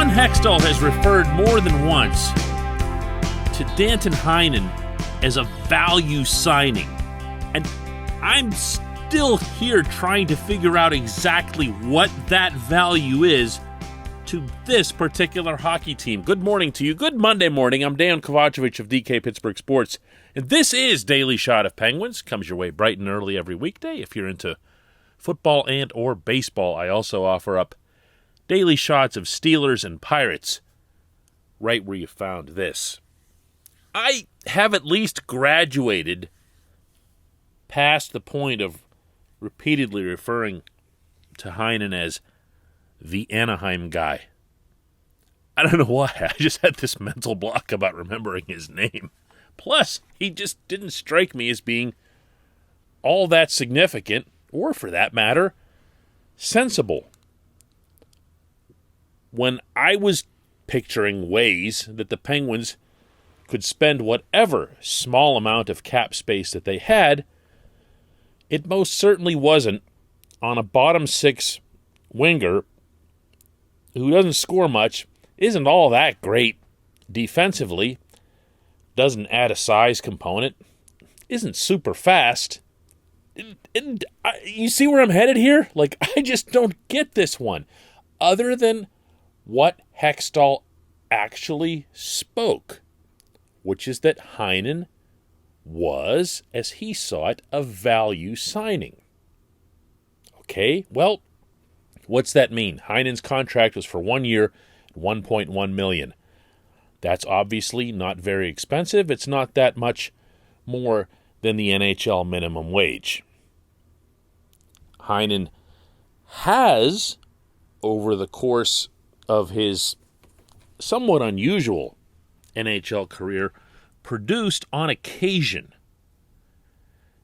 Ron Hextall has referred more than once to Danton Heinen as a value signing. And I'm still here trying to figure out exactly what that value is to this particular hockey team. Good morning to you. Good Monday morning. I'm Dejan Kovacevic of DK Pittsburgh Sports. And this is Daily Shot of Penguins. Comes your way bright and early every weekday. If you're into football and or baseball, I also offer up daily shots of Steelers and Pirates right where you found this. I have at least graduated past the point of repeatedly referring to Heinen as the Anaheim guy. I don't know why. I just had this mental block about remembering his name. Plus, he just didn't strike me as being all that significant, or for that matter, sensible. When I was picturing ways that the Penguins could spend whatever small amount of cap space that they had, it most certainly wasn't on a bottom six winger who doesn't score much, isn't all that great defensively, doesn't add a size component, isn't super fast. You see where I'm headed here? Like, I just don't get this one. Other than what Hextall actually spoke, which is that Heinen was, as he saw it, a value signing. Okay, well, what's that mean? Heinen's contract was for 1 year, $1.1 million. That's obviously not very expensive. It's not that much more than the NHL minimum wage. Heinen has, over the course of his somewhat unusual NHL career, produced on occasion.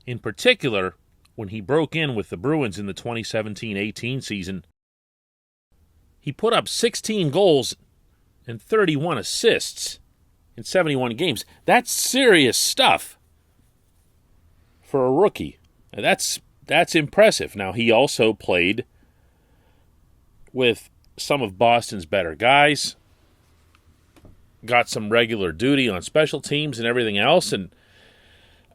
In particular, when he broke in with the Bruins in the 2017-18 season, he put up 16 goals and 31 assists in 71 games. That's serious stuff for a rookie. That's impressive. Now, he also played with some of Boston's better guys, got some regular duty on special teams and everything else, and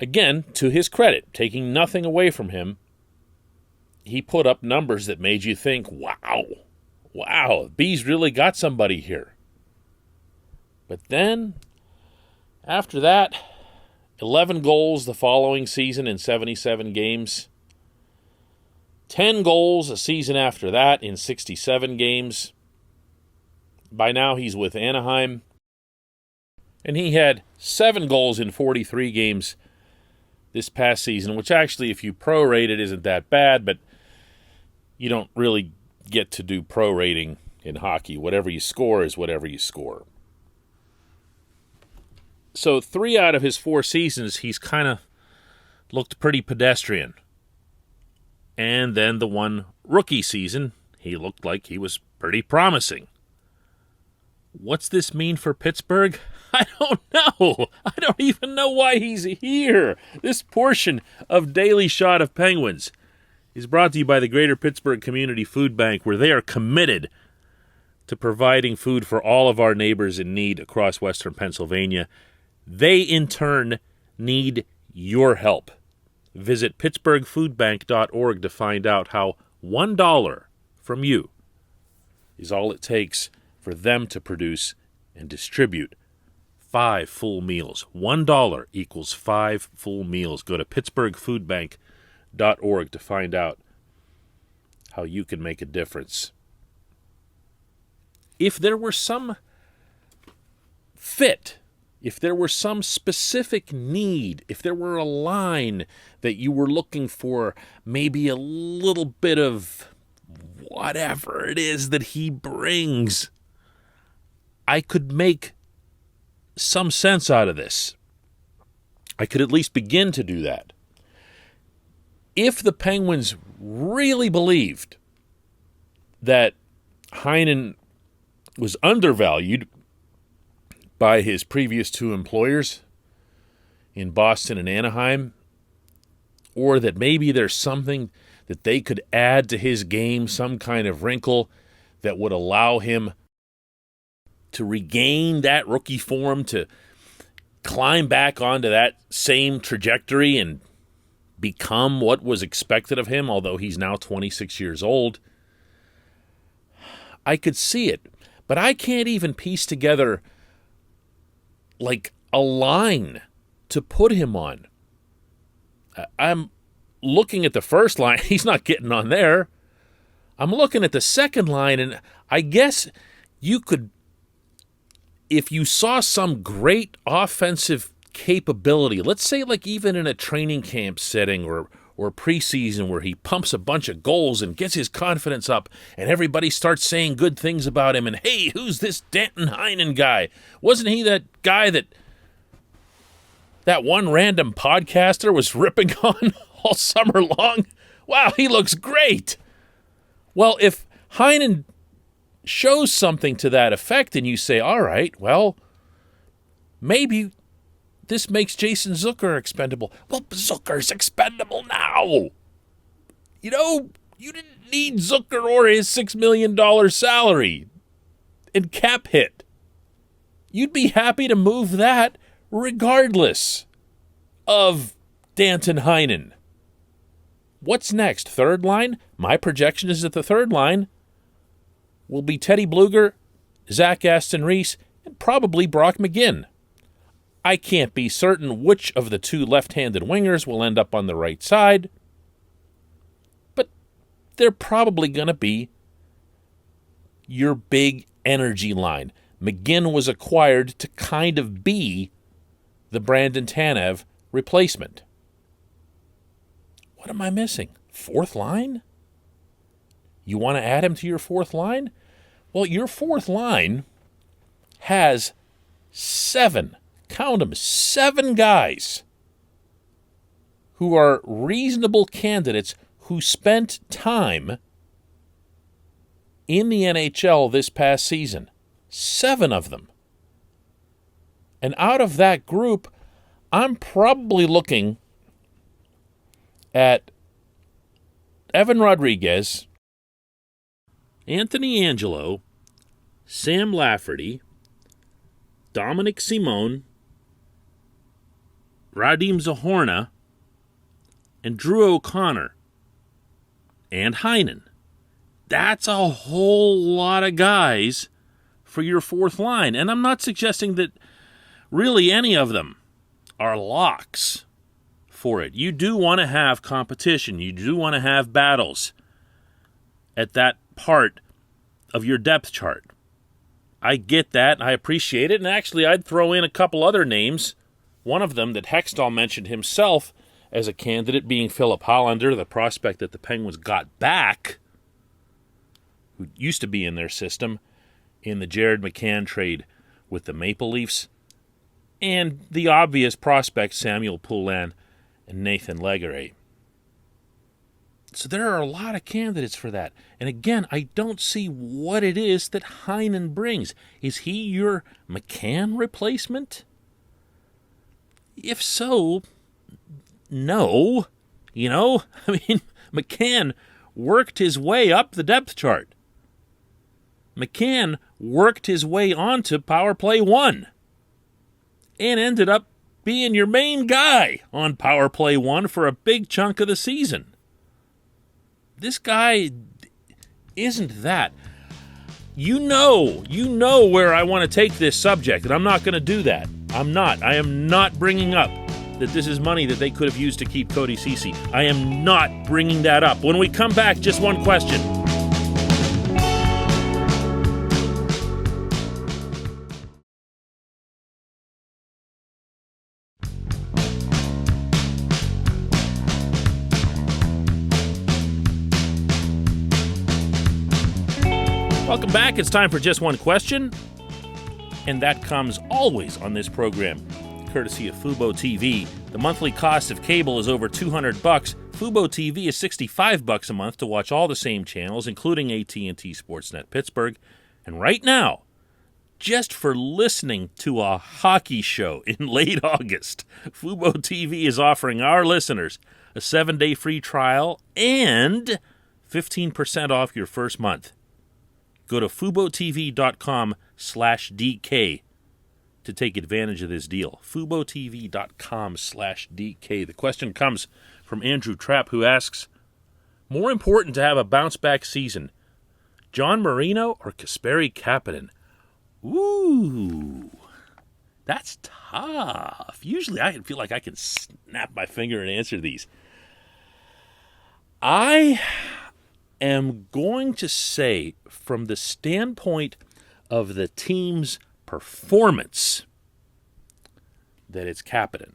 again, to his credit, taking nothing away from him, he put up numbers that made you think, wow, B's really got somebody here. But then, after that, 11 goals the following season in 77 games, 10 goals a season after that in 67 games. By now he's with Anaheim. And he had 7 goals in 43 games this past season, which actually, if you prorate it, isn't that bad, but you don't really get to do prorating in hockey. Whatever you score is whatever you score. So 3 out of his 4 seasons, he's kind of looked pretty pedestrian. And then the one rookie season, he looked like he was pretty promising. What's this mean for Pittsburgh? I don't know. I don't even know why he's here. This portion of Daily Shot of Penguins is brought to you by the Greater Pittsburgh Community Food Bank, where they are committed to providing food for all of our neighbors in need across western Pennsylvania. They, in turn, need your help. Visit pittsburghfoodbank.org to find out how $1 from you is all it takes for them to produce and distribute 5 full meals. $1 equals 5 full meals. Go to pittsburghfoodbank.org to find out how you can make a difference. If there were some fit, if there were some specific need, if there were a line that you were looking for, maybe a little bit of whatever it is that he brings, I could make some sense out of this. I could at least begin to do that. If the Penguins really believed that Heinen was undervalued by his previous 2 employers in Boston and Anaheim, or that maybe there's something that they could add to his game, some kind of wrinkle that would allow him to regain that rookie form, to climb back onto that same trajectory and become what was expected of him, although he's now 26 years old. I could see it, but I can't even piece together like a line to put him on. I'm looking at the first line. He's not getting on there. I'm looking at the second line, and I guess you could, if you saw some great offensive capability, let's say like even in a training camp setting or preseason where he pumps a bunch of goals and gets his confidence up and everybody starts saying good things about him and, hey, who's this Danton Heinen guy? Wasn't he that guy that one random podcaster was ripping on all summer long? Wow, he looks great. Well, if Heinen shows something to that effect and you say, all right, well, maybe this makes Jason Zucker expendable. Well, Zucker's expendable now. You know, you didn't need Zucker or his $6 million salary and cap hit. You'd be happy to move that regardless of Danton Heinen. What's next? Third line? My projection is that the third line will be Teddy Bluger, Zach Aston-Reese, and probably Brock McGinn. I can't be certain which of the two left-handed wingers will end up on the right side, but they're probably going to be your big energy line. McGinn was acquired to kind of be the Brandon Tanev replacement. What am I missing? Fourth line? You want to add him to your fourth line? Well, your fourth line has 7, count them, 7 guys who are reasonable candidates who spent time in the NHL this past season. 7 of them. And out of that group, I'm probably looking at Evan Rodriguez, Anthony Angelo, Sam Lafferty, Dominic Simone, Radim Zahorna, and Drew O'Connor, and Heinen. That's a whole lot of guys for your fourth line. And I'm not suggesting that really any of them are locks for it. You do want to have competition. You do want to have battles at that part of your depth chart. I get that. I appreciate it. And actually, I'd throw in a couple other names. One of them that Hextall mentioned himself as a candidate being Philip Hollander, the prospect that the Penguins got back, who used to be in their system in the Jared McCann trade with the Maple Leafs, and the obvious prospects Samuel Poulin and Nathan Legare. So there are a lot of candidates for that. And again, I don't see what it is that Heinen brings. Is he your McCann replacement? If so, no. You know, I mean, McCann worked his way up the depth chart. McCann worked his way onto Power Play 1 and ended up being your main guy on Power Play 1 for a big chunk of the season. This guy isn't that. You know where I want to take this subject, and I'm not going to do that. I am not bringing up that this is money that they could have used to keep Cody Ceci. I am not bringing that up. When we come back, just one question. Welcome back. It's time for Just One Question. And that comes always on this program, courtesy of Fubo TV. The monthly cost of cable is over $200. Fubo TV is $65 a month to watch all the same channels, including AT&T Sportsnet Pittsburgh. And right now, just for listening to a hockey show in late August, Fubo TV is offering our listeners a 7-day free trial and 15% off your first month. Go to FuboTV.com FuboTV.com/DK to take advantage of this deal. FuboTV.com/DK. The question comes from Andrew Trapp, who asks, more important to have a bounce-back season, John Marino or Kasperi Kapanen? Ooh, that's tough. Usually I feel like I can snap my finger and answer these. I am going to say, from the standpoint of the team's performance, that it's Kapanen.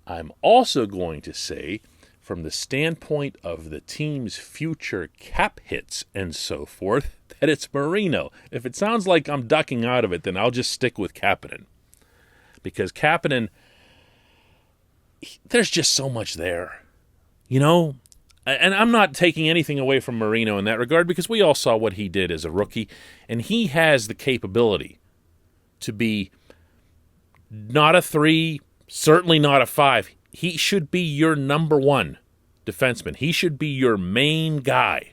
I'm also going to say, from the standpoint of the team's future cap hits and so forth, that it's Marino. If it sounds like I'm ducking out of it, then I'll just stick with Kapanen. Because Kapanen, there's just so much there. You know? And I'm not taking anything away from Marino in that regard, because we all saw what he did as a rookie, and he has the capability to be not a 3, certainly not a 5. He should be your number 1 defenseman. He should be your main guy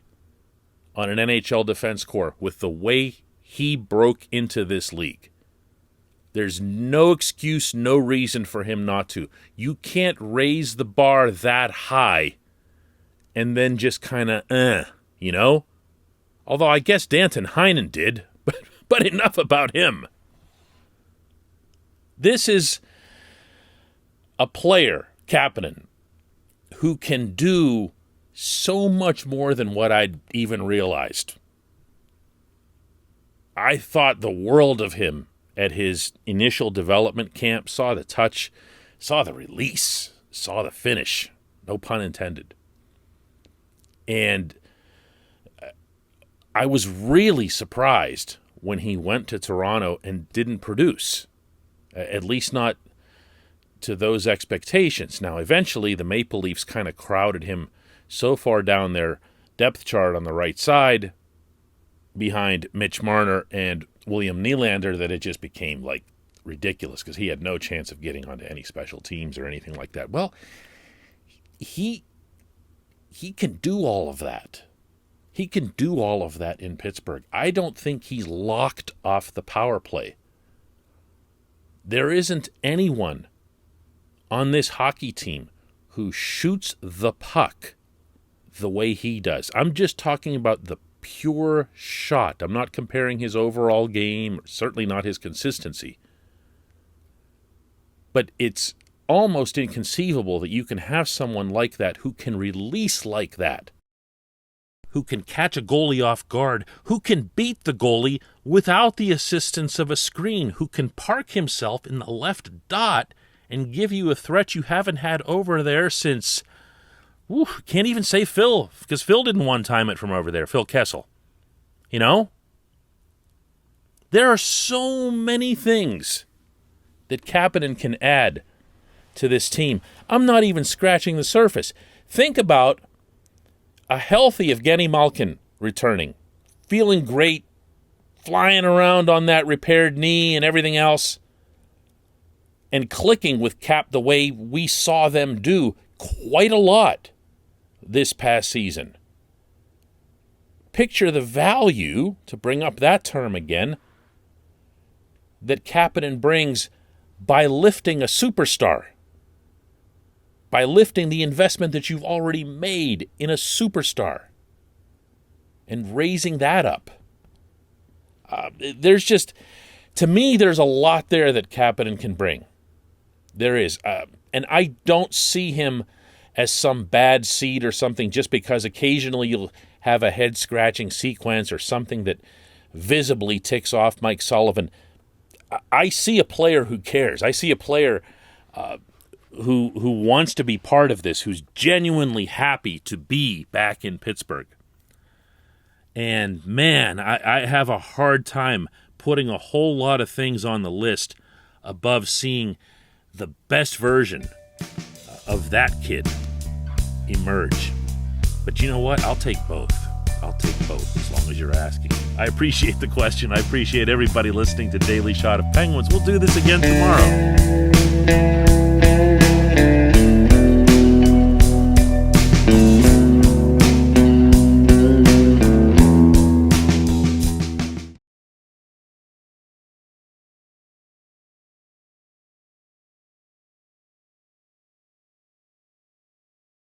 on an NHL defense corps with the way he broke into this league. There's no excuse, no reason for him not to. You can't raise the bar that high and then just kind of, you know? Although I guess Danton Heinen did, but enough about him. This is a player, Kapanen, who can do so much more than what I'd even realized. I thought the world of him at his initial development camp, saw the touch, saw the release, saw the finish, no pun intended. And I was really surprised when he went to Toronto and didn't produce, at least not to those expectations. Now, eventually, the Maple Leafs kind of crowded him so far down their depth chart on the right side behind Mitch Marner and William Nylander that it just became, like, ridiculous because he had no chance of getting onto any special teams or anything like that. Well, he can do all of that. He can do all of that in Pittsburgh. I don't think he's locked off the power play. There isn't anyone on this hockey team who shoots the puck the way he does. I'm just talking about the pure shot. I'm not comparing his overall game, certainly not his consistency. But it's almost inconceivable that you can have someone like that who can release like that, who can catch a goalie off guard, who can beat the goalie without the assistance of a screen, who can park himself in the left dot and give you a threat you haven't had over there since, can't even say Phil, because Phil didn't one-time it from over there, Phil Kessel. You know? There are so many things that Kapanen can add to this team. I'm not even scratching the surface. Think about a healthy Evgeny Malkin returning, feeling great, flying around on that repaired knee and everything else, and clicking with Cap the way we saw them do quite a lot this past season. Picture the value, to bring up that term again, that Kapanen brings by lifting a superstar, by lifting the investment that you've already made in a superstar and raising that up. There's just, to me, there's a lot there that Kapanen can bring. There is. And I don't see him as some bad seed or something just because occasionally you'll have a head-scratching sequence or something that visibly ticks off Mike Sullivan. I see a player who cares. I see a player who wants to be part of this, who's genuinely happy to be back in Pittsburgh. And, man, I have a hard time putting a whole lot of things on the list above seeing the best version of that kid emerge. But you know what? I'll take both. I'll take both as long as you're asking. I appreciate the question. I appreciate everybody listening to Daily Shot of Penguins. We'll do this again tomorrow.